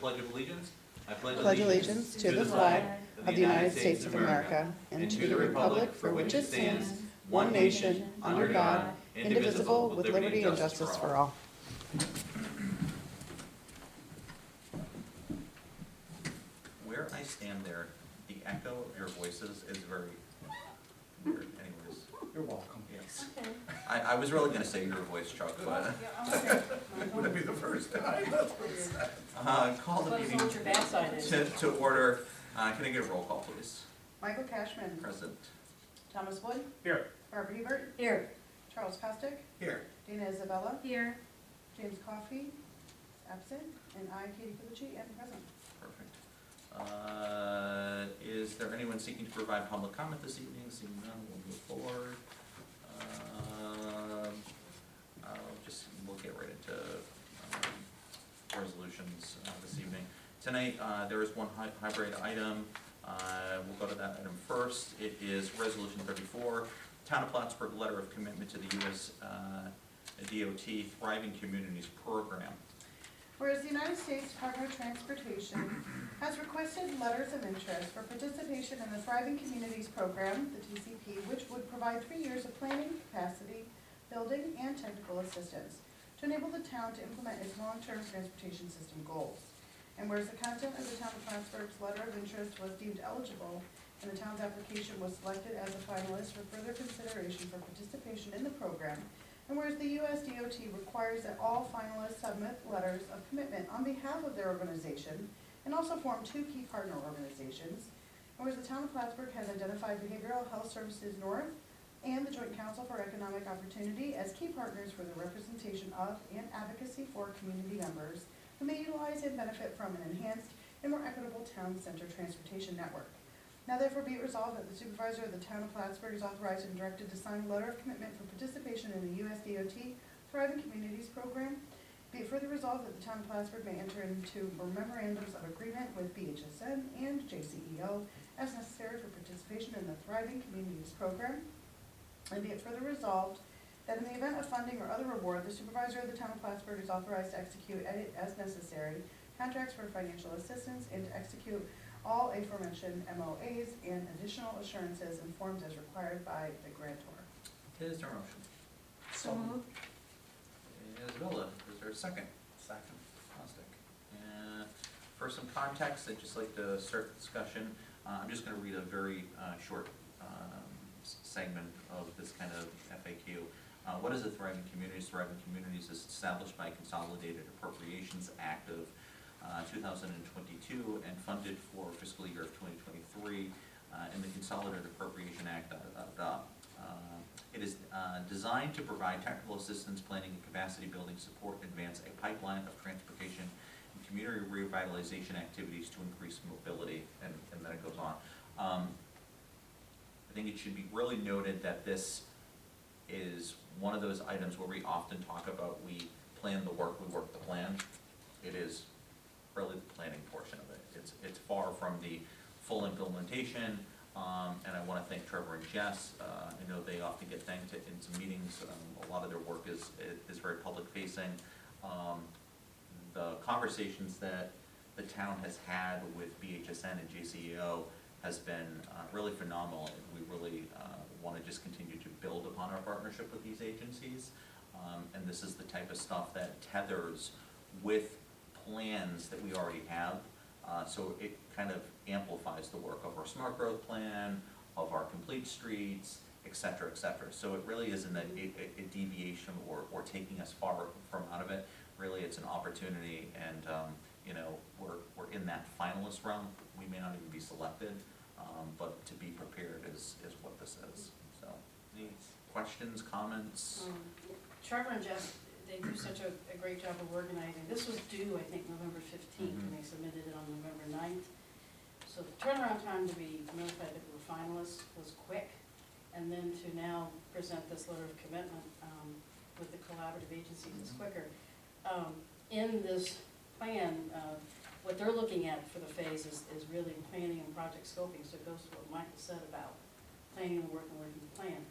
Pledge of Allegiance. I pledge allegiance to the flag of the United States of America and to the republic for which it stands, one nation, under God, indivisible, with liberty and justice for all. Where I stand there, the echo of your voices is very weird. Anyways, You're welcome. yes. Okay. I was really going to say your voice, Chuck, but Wouldn't be the first time. That's what it said. call the Let us know meeting what your backside is. to order. Can I get a roll call, please? Michael Cashman. Present. Thomas Wood. Here. Barbara Hebert. Here. Charles Costick. Here. Dana Isabella. Here. James Coffey. Absent. And I, Katie Pucci, am present. Perfect. Is there anyone seeking to provide public comment this evening? Seeing none, we'll move forward. We'll get right into resolutions this evening. Tonight, there is one hybrid item. We'll go to that item first. It is Resolution 34, Town of Plattsburgh Letter of Commitment to the U.S. DOT Thriving Communities Program. Whereas the United States Department of Transportation has requested letters of interest for participation in the Thriving Communities Program, the TCP, which would provide 3 years of planning, capacity, building, and technical assistance to enable the town to implement its long-term transportation system goals. And whereas the content of the Town of Plattsburgh's letter of interest was deemed eligible and the town's application was selected as a finalist for further consideration for participation in the program, and whereas the U.S. DOT requires that all finalists submit letters of commitment on behalf of their organization and also form 2 key partner organizations, and whereas the Town of Plattsburgh has identified Behavioral Health Services North and the Joint Council for Economic Opportunity as key partners for the representation of and advocacy for community members who may utilize and benefit from an enhanced and more equitable town center transportation network. Now therefore be it resolved that the supervisor of the Town of Plattsburgh is authorized and directed to sign a letter of commitment for participation in the U.S. DOT Thriving Communities Program. Be it further resolved that the Town of Plattsburgh may enter into memorandums of agreement with BHSN and JCEO as necessary for participation in the Thriving Communities Program. And be it further resolved that in the event of funding or other reward, the supervisor of the Town of Plattsburgh is authorized to execute as necessary contracts for financial assistance and to execute all aforementioned MOAs and additional assurances and forms as required by the grantor. Is there a motion? So moved. Isabella, is there a second? Second. Fantastic. And for some context, I'd just like to start the discussion. I'm just going to read a very short segment of this kind of FAQ. What is a Thriving Communities? Thriving Communities is established by Consolidated Appropriations Act of 2022 and funded for fiscal year of 2023 in the Consolidated Appropriation Act. It is designed to provide technical assistance, planning, and capacity building support, and advance a pipeline of transportation and community revitalization activities to increase mobility, and then it goes on. I think it should be really noted that this is one of those items where we often talk about we plan the work, we work the plan. It is really the planning portion of it. It's far from the full implementation, and I want to thank Trevor and Jess. I know they often get thanked in some meetings. A lot of their work is very public facing. The conversations that the town has had with BHSN and JCEO has been really phenomenal, and we really want to just continue to build upon our partnership with these agencies. And this is the type of stuff that tethers with plans that we already have. So it kind of amplifies the work of our smart growth plan, of our complete streets, et cetera, et cetera. So it really isn't a deviation or taking us far from out of it. Really, it's an opportunity, and you know, we're in that finalist realm. We may not even be selected, but to be prepared is what this is. So, any questions, comments? Trevor and Jess, they do such a great job of organizing. This was due, I think, November 15th, and they submitted it on November 9th. So the turnaround time to be notified that we were finalists was quick, and then to now present this letter of commitment with the collaborative agencies is quicker. In this plan, what they're looking at for the phase is really planning and project scoping, so it goes to what Michael said about planning the work and working the plan.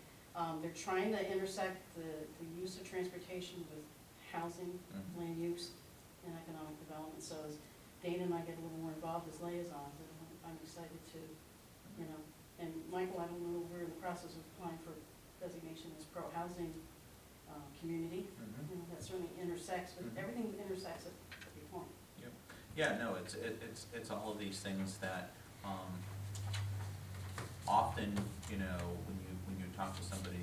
They're trying to intersect the use of transportation with housing, land use, and economic development. So Dana and I get a little more involved as liaisons, and I'm excited to, you know, and Michael, I don't know, we're in the process of applying for designation as pro-housing community. You know, that certainly intersects, but everything intersects at every point. Yeah, no, it's all of these things that, often, you know, when you talk to somebody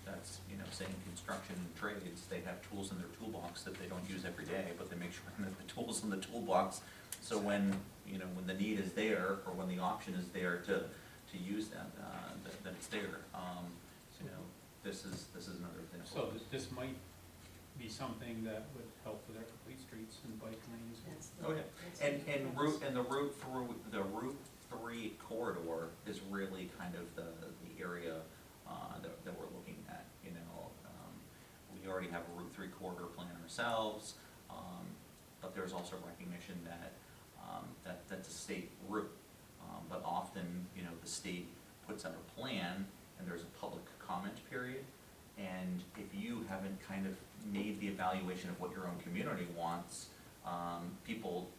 that's, you know, say in construction and trades, they have tools in their toolbox that they don't use every day, but they make sure that the tools in the toolbox, so when, you know, when the need is there, or when the option is there to use that, that it's there. You know, this is another example. So this might be something that would help with our complete streets and bike lanes. Oh, yeah, and the Route 3 corridor is really kind of the area that we're looking at, you know. We already have a Route 3 corridor plan ourselves, but there's also recognition that that's a state route. But often, you know, the state puts out a plan and there's a public comment period, and if you haven't kind of made the evaluation of what your own community wants, people,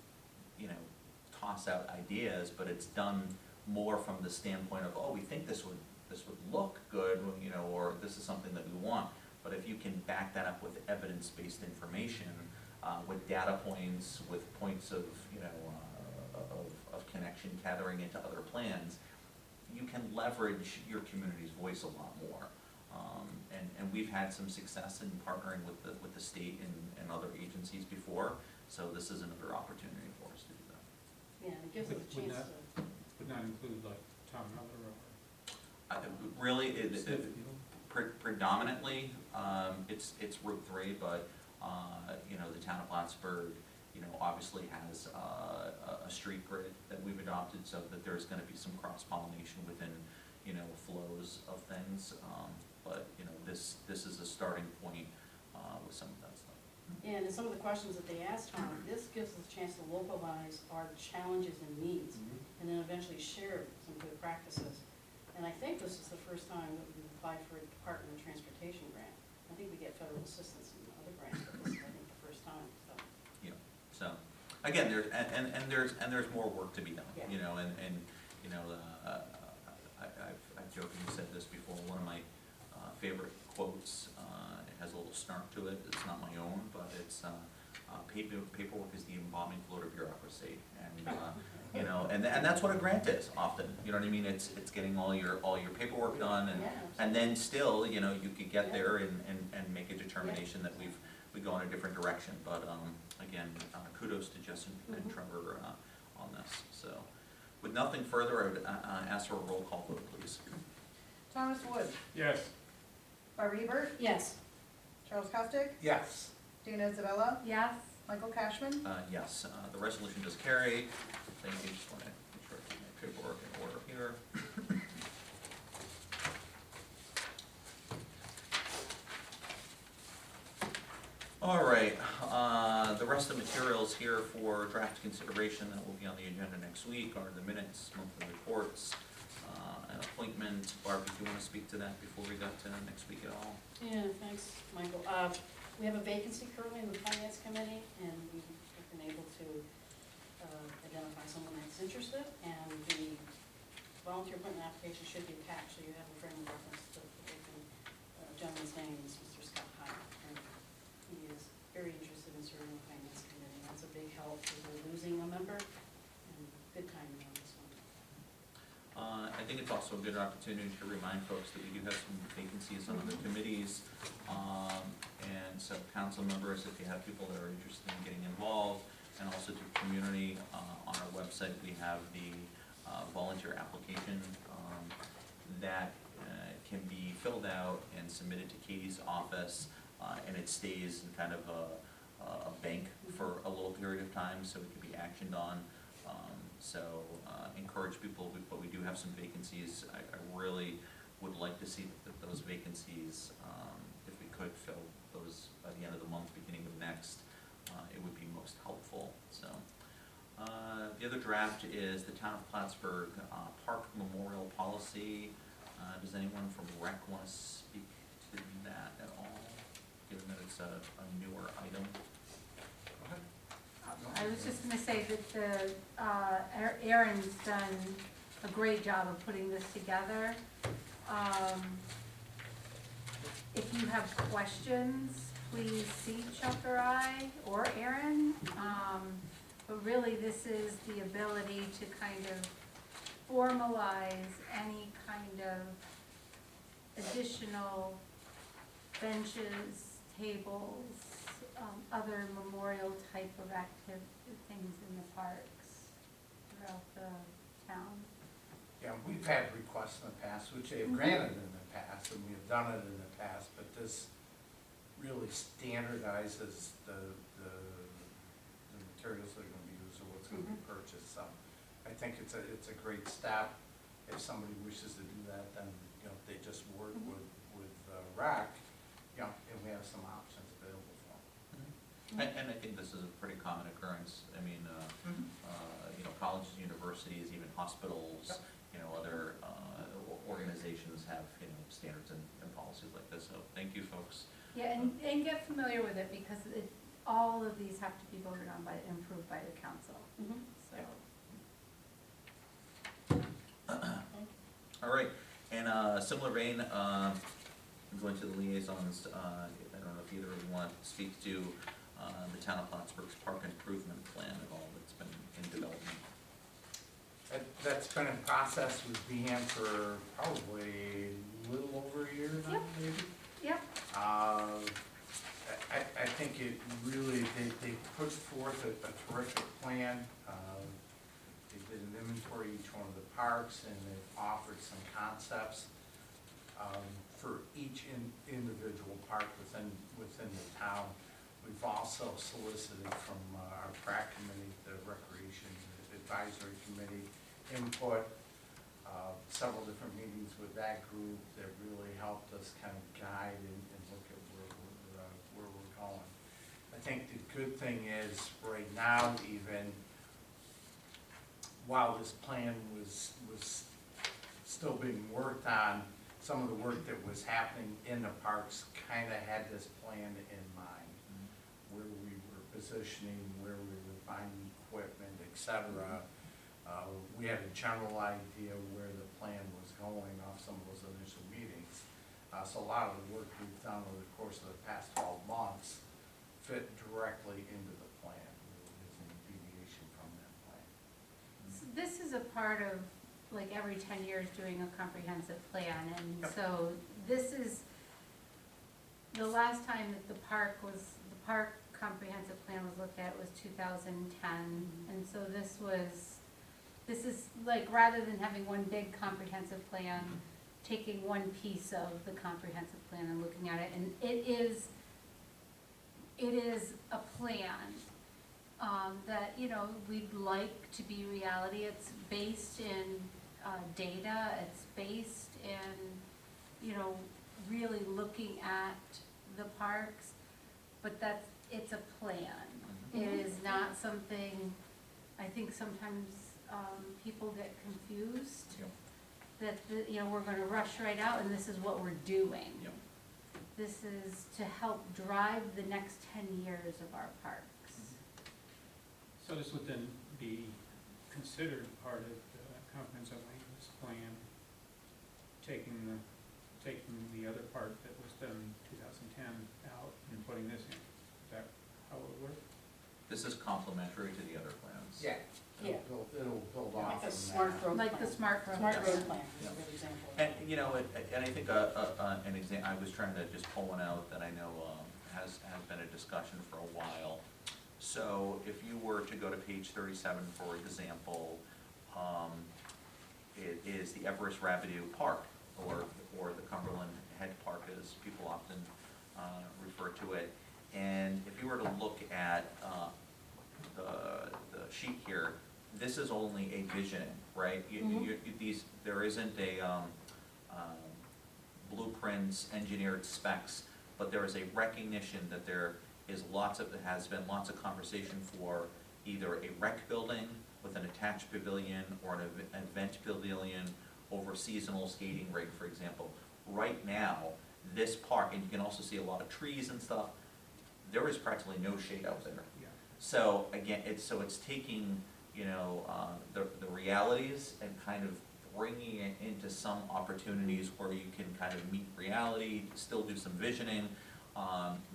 you know, toss out ideas, but it's done more from the standpoint of, oh, we think this would look good, you know, or this is something that we want. But if you can back that up with evidence-based information, with data points, with points of, you know, of connection gathering into other plans, you can leverage your community's voice a lot more. And we've had some success in partnering with the state and other agencies before, so this is another opportunity for us to do that. Yeah, and it gives us a chance to. Would not include like Tom Miller or Really, Smithfield? predominantly, it's Route 3, but, you know, the town of Plattsburgh, you know, obviously has a street grid that we've adopted, so that there's gonna be some cross-pollination within, you know, flows of things. But, you know, this is a starting point with some of that stuff. And some of the questions that they asked, Tom, this gives us a chance to localize our challenges and needs, and then eventually share some good practices. And I think this is the first time that we've applied for a Department of Transportation grant. I think we get federal assistance in other grants, but this is, I think, the first time, so. Yeah, so, again, there's more work to be done, Yeah. you know, and, you know, I've jokingly said this before, one of my favorite quotes, it has a little snark to it, it's not my own, but it's, paperwork is the embalming fluid of bureaucracy, and, you know, and that's what a grant is often, you know what I mean, it's getting all your paperwork done, and then still, you know, you could get there and make a determination that we go in a different direction, but, again, kudos to Justin and Trevor, on this, so. With nothing further, I would, ask for a roll call vote, please. Thomas Wood, Yes. Barb Hebert, Yes. Charles Costick, Yes. Dina Isabella, Yes. Michael Cashman. Yes, the resolution does carry. Thank you, just want to make sure I keep my paperwork in order here. All right, the rest of the materials here for draft consideration that will be on the agenda next week are the minutes, monthly reports, an appointment. Barb, if you want to speak to that before we got to next week at all? Yeah, thanks, Michael. We have a vacancy currently in the Finance Committee, and we've been able to identify someone that's interested, and the volunteer appointment application should be attached, so you have a frame of reference to the gentleman's name is Mr. Scott Hire, and he is very interested in serving the Finance Committee. That's a big help, because we're losing a member, and good timing on this one. I think it's also a good opportunity to remind folks that we do have some vacancies on other committees. And so council members, if you have people that are interested in getting involved, and also to community, on our website, we have the volunteer application that can be filled out and submitted to Katie's office, and it stays in kind of a bank for a little period of time, so it can be actioned on. So encourage people, but we do have some vacancies. I really would like to see that those vacancies, if we could fill those by the end of the month, beginning of next, it would be most helpful. So the other draft is the Town of Plattsburgh Park Memorial Policy. Does anyone from REC want to speak to that at all, given that it's a newer item? Go ahead. I was just gonna say that Aaron's done a great job of putting this together. If you have questions, please see Chuck or I or Aaron. But really, this is the ability to kind of formalize any kind of additional benches, tables, other memorial type of things in the parks throughout the town. Yeah, we've had requests in the past, which they've granted in the past, and we've done it in the past, but this really standardizes the materials that are gonna be used or what's gonna be purchased, so I think it's a great step. If somebody wishes to do that, then, you know, they just work with RAC, you know, and we have some options available for them. And I think this is a pretty common occurrence. I mean, you know, colleges, universities, even hospitals, you know, other organizations have, you know, standards and policies like this. So thank you, folks. Yeah, and get familiar with it because all of these have to be voted on by, approved by the council, so. All right, and similar vein, I'm going to the liaisons. I don't know if either of you want to speak to the town of Plattsburgh's park improvement plan at all that's been in development. That's been in process with BN for probably a little over a year now, Yep. maybe. Yep, I think it really, they put forth a terrific plan. They did an inventory of each one of the parks, and they've offered some concepts for each individual park within the town. We've also solicited from our PrAC committee, the Recreation Advisory Committee, input. Several different meetings with that group that really helped us kind of guide and look at where we're going. I think the good thing is, right now even, while this plan was still being worked on, some of the work that was happening in the parks kind of had this plan in mind, where we were positioning, where we were buying equipment, et cetera. We had a general idea where the plan was going off some of those initial meetings. So a lot of the work we've done over the course of the past 12 months fit directly into the plan. There isn't a deviation from that plan. so this is a part of, like, every 10 years doing a comprehensive plan, and Yep. so this is, the last time that the park comprehensive plan was looked at was 2010, and so this is like, rather than having one big comprehensive plan, taking one piece of the comprehensive plan and looking at it, and it is a plan that, you know, we'd like to be reality. It's based in data, it's based in, you know, really looking at the parks, but it's a plan. It is not something, I think sometimes people get confused, that, you know, we're gonna rush right out and this is what we're doing. Yep. This is to help drive the next 10 years of our parks. So this would then be considered part of the comprehensive land use plan, taking the other part that was done in 2010 out and putting this in. Is that how it would work? This is complementary to the other plans. Yeah. Yeah. It'll build Like off the from smart that. growth Like the plan. smart growth. Smart Yes. road plan is Yeah. a good example. And, you know, and I think an example, I was trying to just pull one out that I know has been a discussion for a while. So if you were to go to page 37, for example, it is the Everest Rapidu Park, or the Cumberland Head Park, as people often refer to it. And if you were to look at the sheet here, this is only a visioning, right? There isn't a blueprints, engineered specs, but there is a recognition that there has been lots of conversation for either a rec building with an attached pavilion or an event pavilion over seasonal skating rink, for example. Right now, this park, and you can also see a lot of trees and stuff, there is practically no shade out there. Yeah. So again, it's taking, the realities and kind of bringing it into some opportunities where you can kind of meet reality, still do some visioning.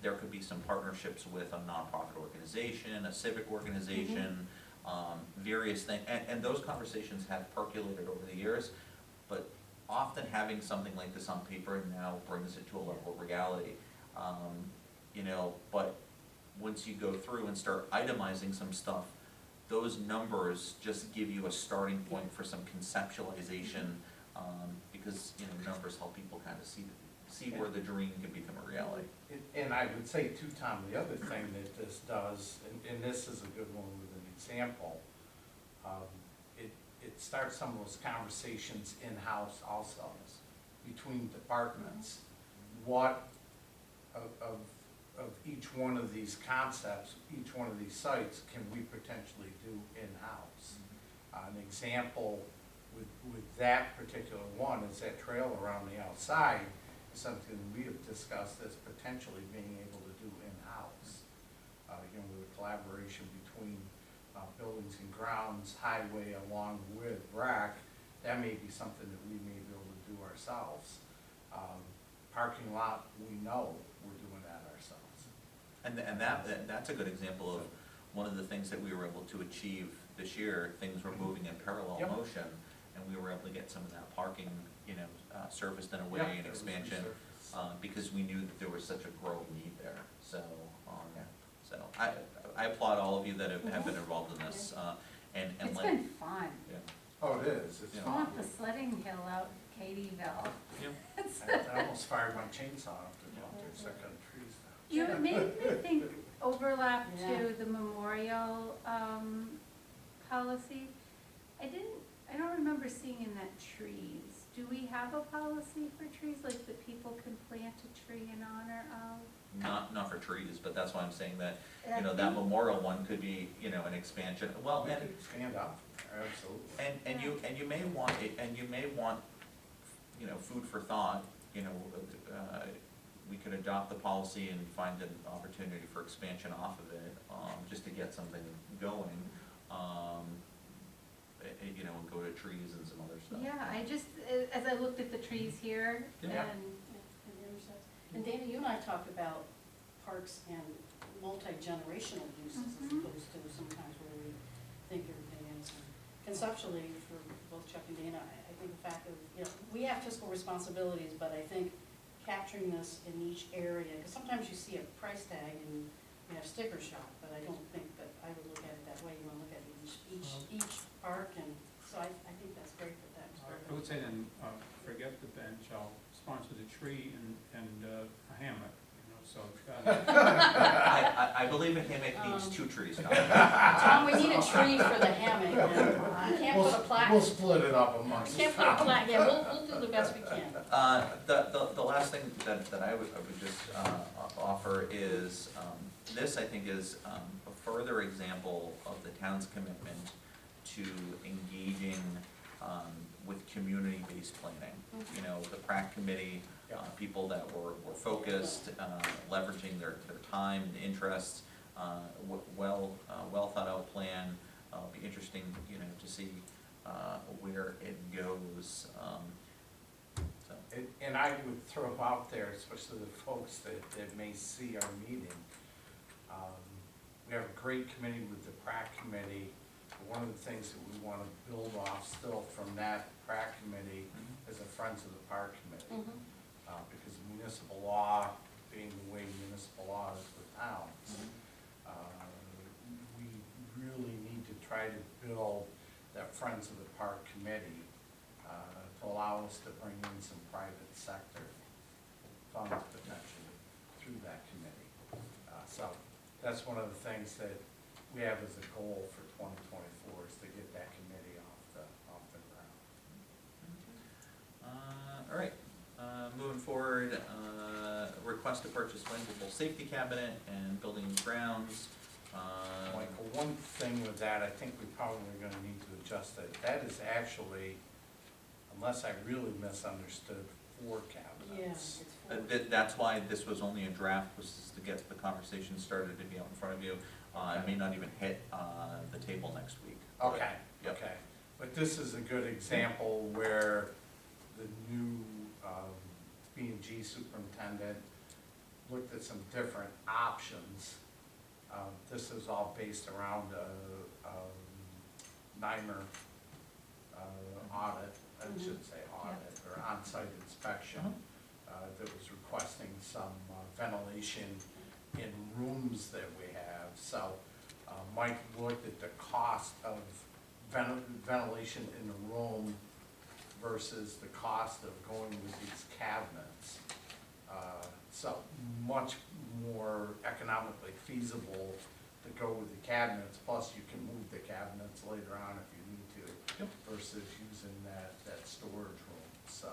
There could be some partnerships with a nonprofit organization, a civic organization, various things, and those conversations have percolated over the years, but often having something like this on paper now brings it to a level of reality. But once you go through and start itemizing some stuff, those numbers just give you a starting point for some conceptualization, because, numbers help people kind of see where the dream can become a reality. And I would say too, Tom, the other thing that this does, and this is a good one with an example, it starts some of those conversations in-house also, between departments. What of each one of these concepts, each one of these sites, can we potentially do in-house? An example with that particular one is that trail around the outside is something we have discussed as potentially being able to do in-house. With a collaboration between buildings and grounds, highway along with RAC, that may be something that we may be able to do ourselves. Parking lot, we know we're doing that ourselves. And that's a good example of one of the things that we were able to achieve this year. Things were moving in parallel Yep. motion, and we were able to get some of that parking, serviced in a way, Yeah, and it was expansion, resurfaced. because we knew that there was such a growing need there. So I applaud all of you that have been involved in this, and It's like, been fun. yeah. Oh, it is, it's Yeah. I fun. want the sledding hill out in Katie'ville. I almost fired my chainsaw off the doctor, so I cut trees down. You made me think overlap Yeah. to the memorial, policy. I don't remember seeing in that trees. Do we have a policy for trees, like that people can plant a tree in honor of? Not for trees, but that's why I'm saying that, I that think- memorial one could be, an expansion. Well, We and could stand up, absolutely. And you may want, food for thought, we could adopt the policy and find an opportunity for expansion off of it, just to get something going. And go to trees and some other stuff. Yeah, as I looked at the trees here, Yeah. and, And the intersects. And Dana, you and I talked about parks and multi-generational uses as Mhm. opposed to sometimes where we think everything is. And conceptually, for both Chuck and Dana, I think the fact that, we have fiscal responsibilities, but I think capturing this in each area, because sometimes you see a price tag and you have sticker shock, but I don't think that I would look at it that way. You want to look at each park, and so I think that's great that that was part I of would it. say then, forget the bench, I'll sponsor the tree and a hammock, so. I believe a hammock needs 2 trees. Tom, we need a tree for the hammock, and you can't put a plaque. We'll split it up You amongst can't put a plaque, yeah, we'll do the best we can. The last thing that I would just offer is, this I think is a further example of the town's commitment to engaging with community-based planning. The PrAC committee, people that were focused, leveraging their time and interests, well thought out plan. Be interesting, to see where it goes. And I would throw out there, especially the folks that may see our meeting, we have a great committee with the PrAC committee. One of the things that we want to build off still from that PrAC committee is a Friends of the Park committee. Because municipal law, being the way municipal law is with towns, we really need to try to build that Friends of the Park committee to allow us to bring in some private sector funds potentially through that committee. So that's one of the things that we have as a goal for 2024 is to get that committee off the ground. All right, moving forward, request to purchase flammable safety cabinet and building and grounds. Michael, one thing with that, I think we probably are gonna need to adjust that. That is actually, unless I really misunderstood, 4 Yeah, cabinets. it's for. That's why this was only a draft, was to get the conversation started to be out in front of you. It may not even hit the table next week. Okay, Yep. okay. But this is a good example where the new B&G superintendent looked at some different options. This is all based around NYMER audit, I should say audit, or on-site inspection, that was requesting some ventilation in rooms that we have. So Mike looked at the cost of ventilation in the room versus the cost of going with these cabinets. So much more economically feasible to go with the cabinets, plus you can move the cabinets later on if you need to, versus using that storage room, so.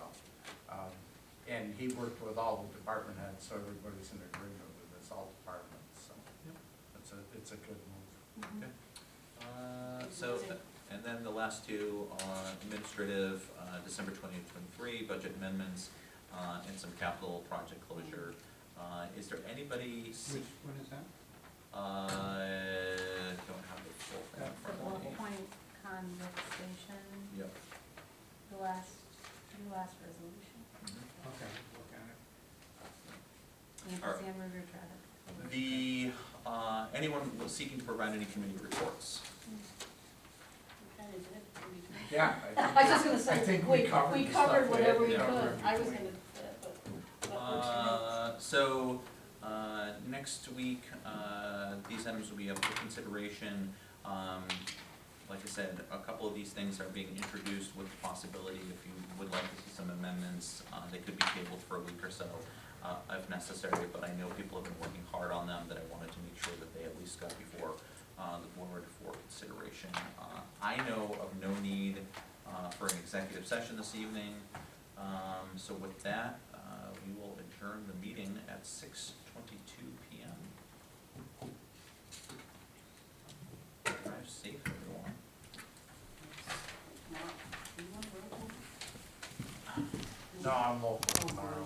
And he worked with all the department heads, so everybody's in agreement with this, all departments, so. It's a good move. So, and then the last two are administrative, December 2023, budget amendments, and some capital project closure. Is there anybody? Which one is that? Don't have the full thing in The front Bluff of me. Point conversation, Yep. the last resolution. Okay, look at it. And All right. San River traffic. Anyone seeking to provide any committee reports? We kinda did. Yeah. I was just gonna say, I think we we covered the stuff covered we whatever had we to could. cover I was between. gonna, but So, next week, these items will be up for consideration. Like I said, a couple of these things are being introduced with the possibility, if you would like to see some amendments, they could be tabled for a week or so, if necessary, but I know people have been working hard on them, that I wanted to make sure that they at least got before the board for consideration. I know of no need for an executive session this evening, so with that, we will adjourn the meeting at 6:22 PM. Drive safe, everyone. you want to roll call? No, I'm local tomorrow.